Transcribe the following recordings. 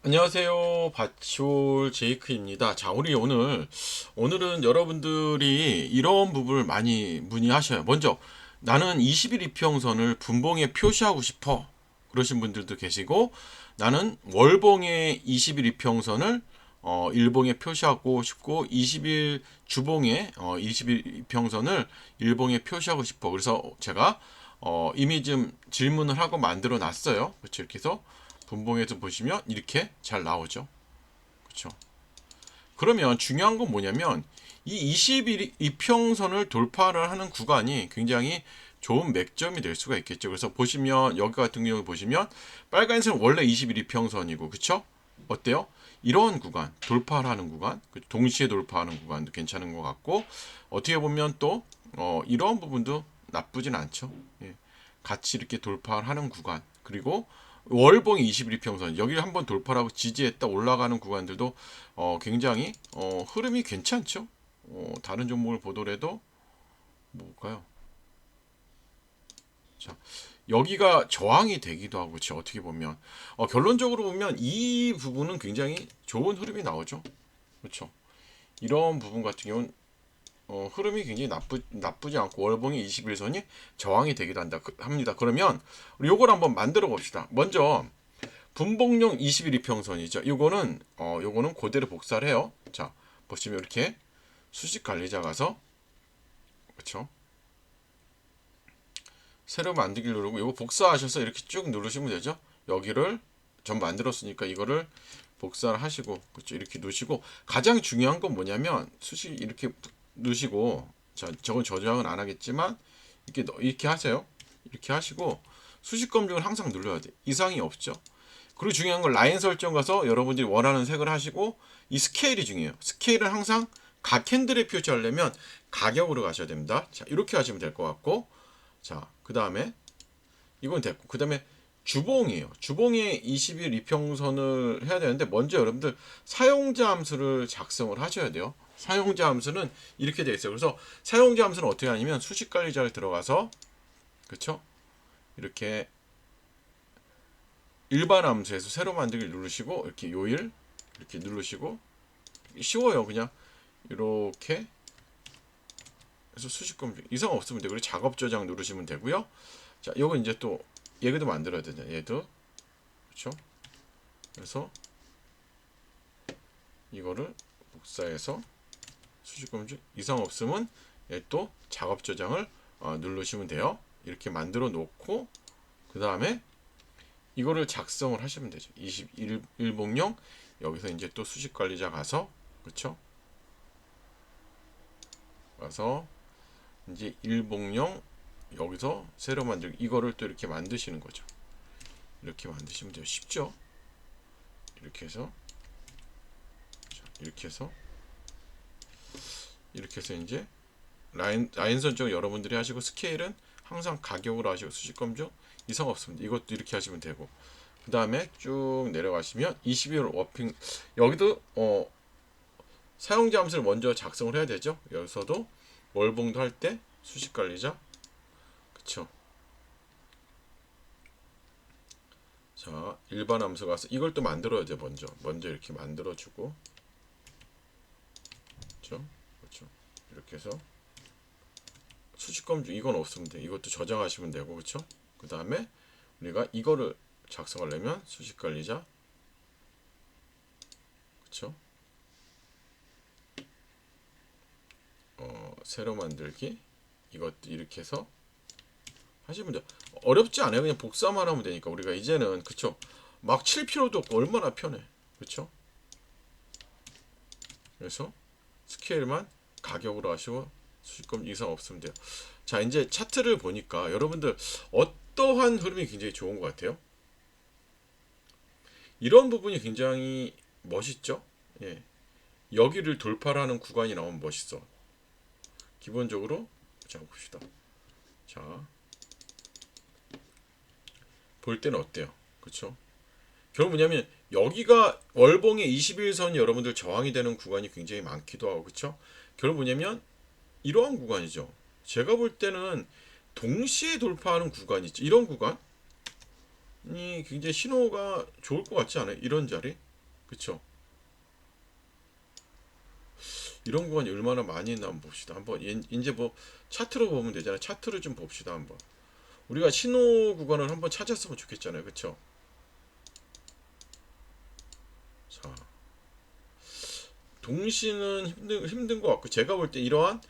안녕하세요. 바치올 제이크입니다. 자, 우리 오늘은 여러분들이 이런 부분을 많이 문의하셔요. 먼저, 나는 20일 이평선을 분봉에 표시하고 싶어. 그러신 분들도 계시고, 나는 월봉의 20일 이평선을 일봉에 표시하고 싶고, 20일 주봉의 20일 이평선을 일봉에 표시하고 싶어. 그래서 제가 이미 좀 질문을 하고 만들어 놨어요. 그렇죠? 이렇게 해서 분봉에서 보시면 이렇게 잘 나오죠. 그렇죠? 그러면 중요한 건 뭐냐면 이 21 이평선을 돌파를 하는 구간이 굉장히 좋은 맥점이 될 수가 있겠죠. 그래서 보시면 여기 같은 경우 보시면 빨간색은 원래 21 이평선이고 그쵸? 어때요? 이런 구간 돌파를 하는 구간 동시에 돌파하는 구간도 괜찮은 것 같고 어떻게 보면 또 이런 부분도 나쁘진 않죠. 예. 같이 이렇게 돌파를 하는 구간 그리고 월봉이 21평선 여기를 한번 돌파하고 지지했다 올라가는 구간들도 굉장히 흐름이 괜찮죠. 다른 종목을 보더라도 뭘까요? 자, 여기가 저항이 되기도 하고 그렇죠. 어떻게 보면 결론적으로 보면 이 부분은 굉장히 좋은 흐름이 나오죠. 그렇죠. 이런 부분 같은 경우는 흐름이 굉장히 나쁘지 않고 월봉이 21선이 저항이 되기도 합니다. 그러면 우리 요걸 한번 만들어 봅시다. 먼저 분봉용 21 이평선이죠. 요거는 그대로 복사를 해요. 자, 보시면 이렇게 수직 관리자 가서 그렇죠? 새로 만들기 누르고 이거 복사하셔서 이렇게 쭉 누르시면 되죠. 여기를 전 만들었으니까 이거를 복사를 하시고 그렇죠? 이렇게 누시고 가장 중요한 건 뭐냐면 수식 이렇게 누시고 자, 저건 저장은 안 하겠지만 이렇게 하세요. 이렇게 하시고 수식 검증을 항상 눌러야 돼. 이상이 없죠. 그리고 중요한 건 라인 설정 가서 여러분들이 원하는 색을 하시고 이 스케일이 중요해요. 스케일은 항상 각 캔들에 표시하려면 가격으로 가셔야 됩니다. 자, 이렇게 하시면 될 것 같고 자, 그 다음에 이건 됐고 그 다음에 주봉이에요. 주봉에 20일 이평선을 해야 되는데 먼저 여러분들 사용자 함수를 작성을 하셔야 돼요. 사용자 함수는 이렇게 되어 있어요. 그래서 사용자 함수는 어떻게 하냐면 수식 관리자를 들어가서 그렇죠? 이렇게 일반 함수에서 새로 만들기 누르시고 이렇게 요일 이렇게 누르시고 쉬워요. 그냥 이렇게 해서 수식 검증 이상 없으면 되고 작업 저장 누르시면 되고요. 자, 요거 이제 또 얘도 만들어야 되잖아요. 얘도 그렇죠? 그래서 이거를 복사해서 수직 검증 이상 없으면 얘 또 작업 저장을 누르시면 돼요. 이렇게 만들어 놓고 그 다음에 이거를 작성을 하시면 되죠. 21봉령 여기서 이제 또 수식 관리자 가서 그렇죠? 가서 이제 일봉령 여기서 새로 만들기 이거를 또 이렇게 만드시는 거죠. 이렇게 만드시면 돼요. 쉽죠? 이렇게 해서 이렇게 해서 이렇게 해서 이제 라인 선정 여러분들이 하시고 스케일은 항상 가격으로 하시고 수직 검증 이상 없습니다. 이것도 이렇게 하시면 되고 그 다음에 쭉 내려가시면 22월 워핑 여기도 사용자 함수를 먼저 작성을 해야 되죠. 여기서도 월봉도 할 때 수식 관리자 그쵸. 자 일반 함수 가서 이걸 또 만들어야 돼. 먼저 이렇게 만들어주고 그렇죠. 그렇죠. 이렇게 해서 수식검증 이건 없으면 돼. 이것도 저장하시면 되고 그렇죠. 그 다음에 우리가 이거를 작성하려면 수식관리자 그렇죠. 새로 만들기 이것도 이렇게 해서 하시면 돼요. 어렵지 않아요. 그냥 복사만 하면 되니까 우리가 이제는 그렇죠. 막 칠 필요도 없고 얼마나 편해. 그렇죠. 그래서 스케일만 가격으로 하시고 수익금 이상 없으면 돼요. 자 이제 차트를 보니까 여러분들 어떠한 흐름이 굉장히 좋은 것 같아요. 이런 부분이 굉장히 멋있죠. 예. 여기를 돌파하는 구간이 나오면 멋있어. 기본적으로 자 봅시다. 자 볼 때는 어때요? 그렇죠? 결국 뭐냐면 여기가 월봉의 21선이 여러분들 저항이 되는 구간이 굉장히 많기도 하고 그렇죠? 결국 뭐냐면 이러한 구간이죠. 제가 볼 때는 동시에 돌파하는 구간이 있죠. 이런 구간이 굉장히 신호가 좋을 것 같지 않아요? 이런 자리? 그쵸? 이런 구간이 얼마나 많이 있나 한번 봅시다. 한번 이제 뭐 차트로 보면 되잖아요. 차트를 좀 봅시다 한번. 우리가 신호 구간을 한번 찾았으면 좋겠잖아요. 그쵸? 자, 동시는 힘든 것 같고, 제가 볼 때 이러한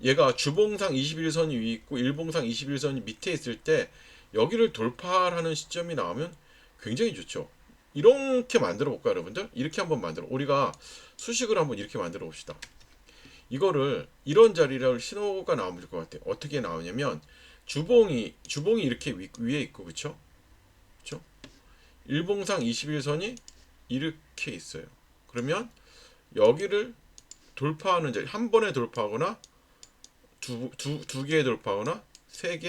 얘가 주봉상 21선이 위에 있고 일봉상 21선이 밑에 있을 때 여기를 돌파하는 시점이 나오면 굉장히 좋죠. 이렇게 만들어 볼까요, 여러분들? 이렇게 한번 만들어. 우리가 수식을 한번 이렇게 만들어 봅시다. 이거를 이런 자리를 신호가 나오면 될 것 같아요. 어떻게 나오냐면 주봉이 이렇게 위에 있고, 그쵸? 그쵸? 일봉상 21선이 이렇게 있어요. 그러면 여기를 돌파하는 자리, 한 번에 돌파하거나 두 개에 돌파하거나 세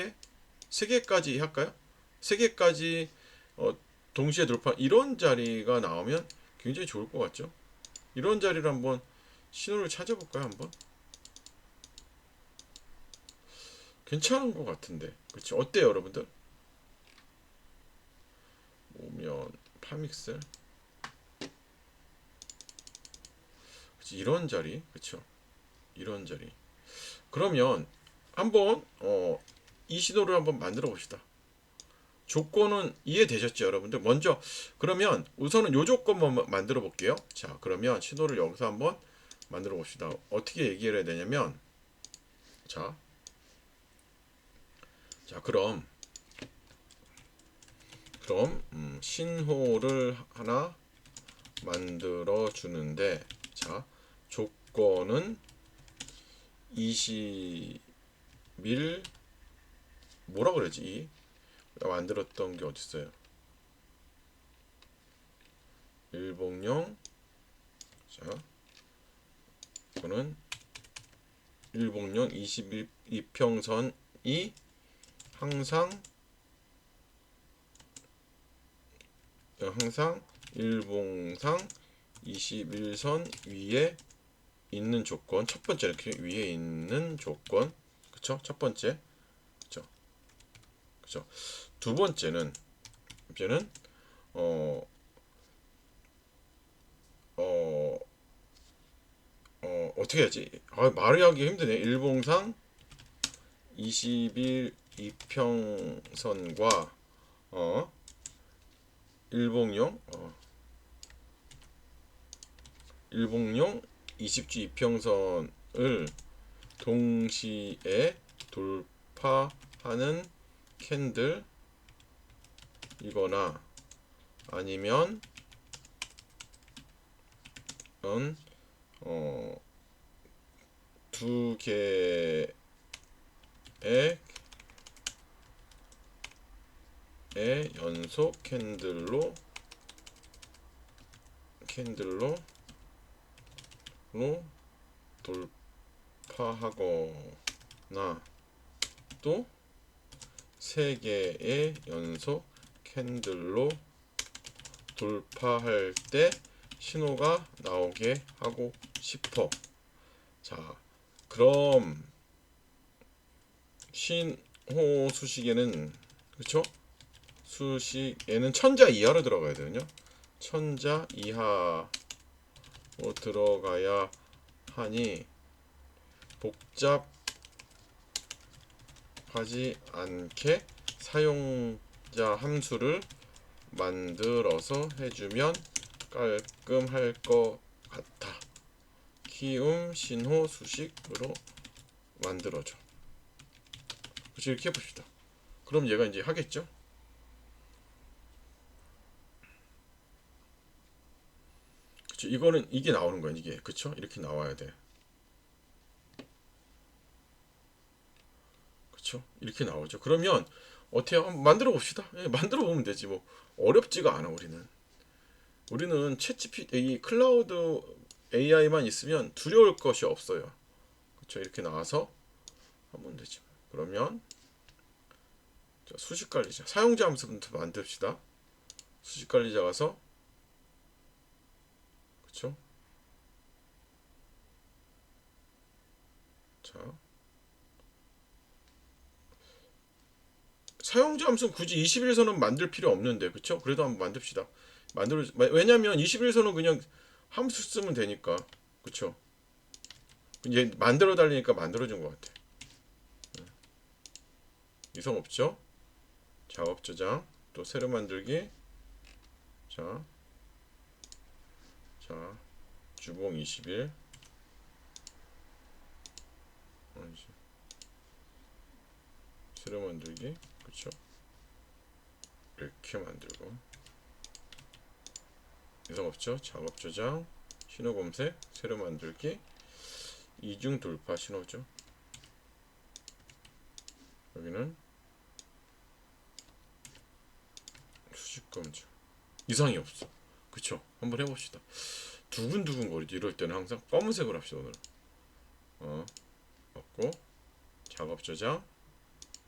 개까지 할까요? 세 개까지 동시에 돌파, 이런 자리가 나오면 굉장히 좋을 것 같죠? 이런 자리를 한번 신호를 찾아볼까요? 한번 괜찮은 것 같은데, 그렇죠? 어때요, 여러분들? 오면 파믹셀, 그치? 이런 자리, 그렇죠? 이런 자리. 그러면 한번 이 신호를 한번 만들어 봅시다. 조건은 이해되셨죠, 여러분들? 먼저 그러면 우선은 요 조건만 만들어 볼게요. 자, 그러면 신호를 여기서 한번 만들어 봅시다. 어떻게 얘기를 해야 되냐면, 자, 자, 그럼 신호를 하나 만들어 주는데, 자, 조건은 20일, 뭐라 그러지? 만들었던 게 어디 있어요? 일봉용. 자, 이거는 일봉용 22평선이 항상 일봉상 21선 위에 있는 조건. 첫 번째, 이렇게 위에 있는 조건, 그쵸? 첫 번째, 그쵸? 그쵸? 두 번째는 어, 어, 어떻게 해야지? 말을 하기 힘드네. 일봉상 21 이평선과 어, 일봉용 일봉용 20주 이평선을 동시에 돌파하는 캔들이거나 아니면 두 개의 연속 캔들로 돌파하거나 또 세 개의 연속 캔들로 돌파할 때 신호가 나오게 하고 싶어. 자, 그럼 신호 수식에는, 그쵸? 수식에는 천자 이하로 들어가야 되거든요. 천자 이하로 들어가야 하니 복잡하지 않게 사용자 함수를 만들어서 해주면 깔끔할 것 같아. 키움 신호 수식으로 만들어줘. 그렇죠? 이렇게 해봅시다. 그럼 얘가 이제 하겠죠? 그쵸? 이거는 이게 나오는 거야. 이게, 그쵸? 이렇게 나와야 돼. 그쵸? 이렇게 나오죠. 그러면 어떻게 한번 만들어 봅시다. 예, 만들어 보면 되지 뭐. 어렵지가 않아. 우리는 챗GPT, 이 클라우드 AI만 있으면 두려울 것이 없어요. 그쵸? 이렇게 나와서 하면 되지. 그러면 수식 관리자, 사용자 함수부터 만듭시다. 수식 관리자 가서, 그쵸? 자, 사용자 함수 굳이 21선은 만들 필요 없는데, 그쵸? 그래도 한번 만듭시다. 왜냐면 21선은 그냥 함수 쓰면 되니까. 그쵸? 이제 만들어 달리니까 만들어준 것 같아. 이성 없죠? 작업 저장, 또 새로 만들기. 자, 자, 주봉 20일. 새로 만들기. 그쵸? 이렇게 만들고. 이성 없죠? 작업 저장, 신호 검색, 새로 만들기. 이중 돌파 신호죠. 여기는 수직 검증. 이상이 없어. 그쵸? 한번 해봅시다. 두근두근 거리지. 이럴 때는 항상 검은색으로 합시다. 오늘 없고, 작업 저장,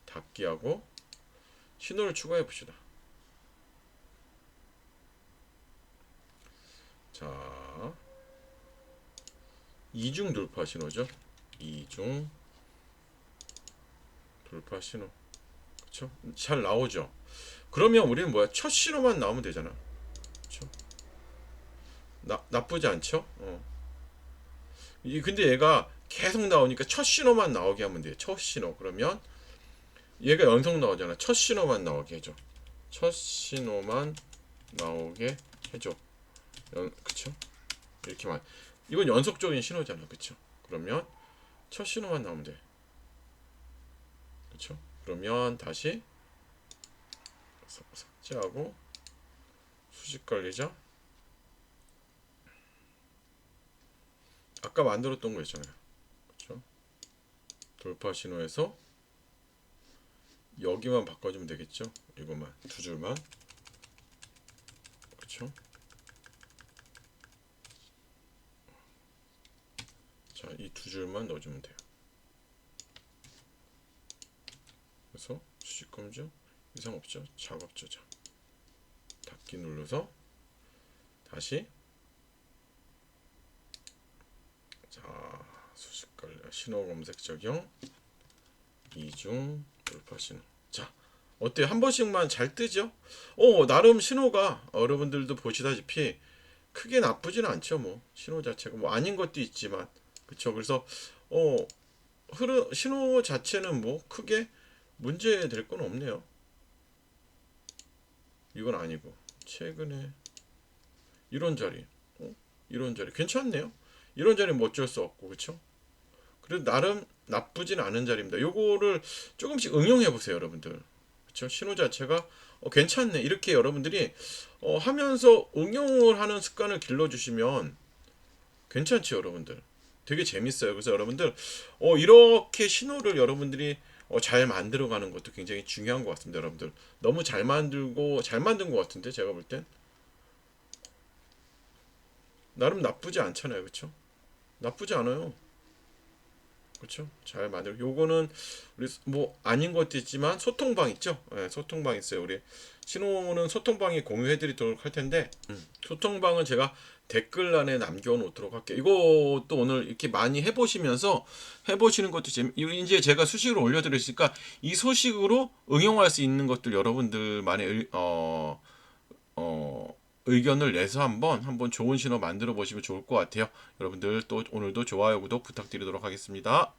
닫기하고 신호를 추가해 봅시다. 자, 이중 돌파 신호죠. 이중 돌파 신호. 그쵸? 잘 나오죠. 그러면 우리는 뭐야? 첫 신호만 나오면 되잖아. 그쵸? 나쁘지 않죠? 근데 얘가 계속 나오니까 첫 신호만 나오게 하면 돼요. 첫 신호. 그러면 얘가 연속 나오잖아. 첫 신호만 나오게 해줘. 첫 신호만 나오게 해줘. 그쵸? 이렇게만. 이건 연속적인 신호잖아. 그쵸? 그러면 첫 신호만 나오면 돼. 그쵸? 그러면 다시 삭제하고 수직 관리자. 아까 만들었던 거 있잖아요. 그쵸? 돌파 신호에서 여기만 바꿔주면 되겠죠? 이것만 두 줄만. 그쵸? 자, 이 두 줄만 넣어주면 돼요. 그래서 수직 검증 이상 없죠? 작업 저장 닫기 눌러서 다시 자 수직 관리 신호 검색 적용 이중 돌파 신호. 자 어때요? 한 번씩만 잘 뜨죠? 나름 신호가 여러분들도 보시다시피 크게 나쁘지는 않죠. 뭐 신호 자체가 뭐 아닌 것도 있지만 그쵸. 그래서 신호 자체는 뭐 크게 문제 될 건 없네요. 이건 아니고 최근에 이런 자리 이런 자리 괜찮네요. 이런 자리 뭐 어쩔 수 없고 그쵸. 그래도 나름 나쁘진 않은 자리입니다. 요거를 조금씩 응용해 보세요 여러분들. 그쵸. 신호 자체가 괜찮네 이렇게 여러분들이 하면서 응용을 하는 습관을 길러주시면 괜찮죠 여러분들. 되게 재밌어요. 그래서 여러분들 이렇게 신호를 여러분들이 잘 만들어가는 것도 굉장히 중요한 것 같습니다. 여러분들 너무 잘 만든 것 같은데 제가 볼 땐 나름 나쁘지 않잖아요. 그쵸. 나쁘지 않아요. 그쵸. 잘 만들고 요거는 우리 뭐 아닌 것도 있지만 소통방 있죠. 네, 소통방 있어요. 우리 신호는 소통방에 공유해 드리도록 할 텐데 소통방은 제가 댓글란에 남겨 놓도록 할게요. 이것도 오늘 이렇게 많이 해보시면서 해보시는 것도 이제 제가 수식으로 올려드렸으니까 이 소식으로 응용할 수 있는 것들 여러분들만의 의견을 내서 한번 좋은 신호 만들어 보시면 좋을 것 같아요. 여러분들 또 오늘도 좋아요 구독 부탁드리도록 하겠습니다.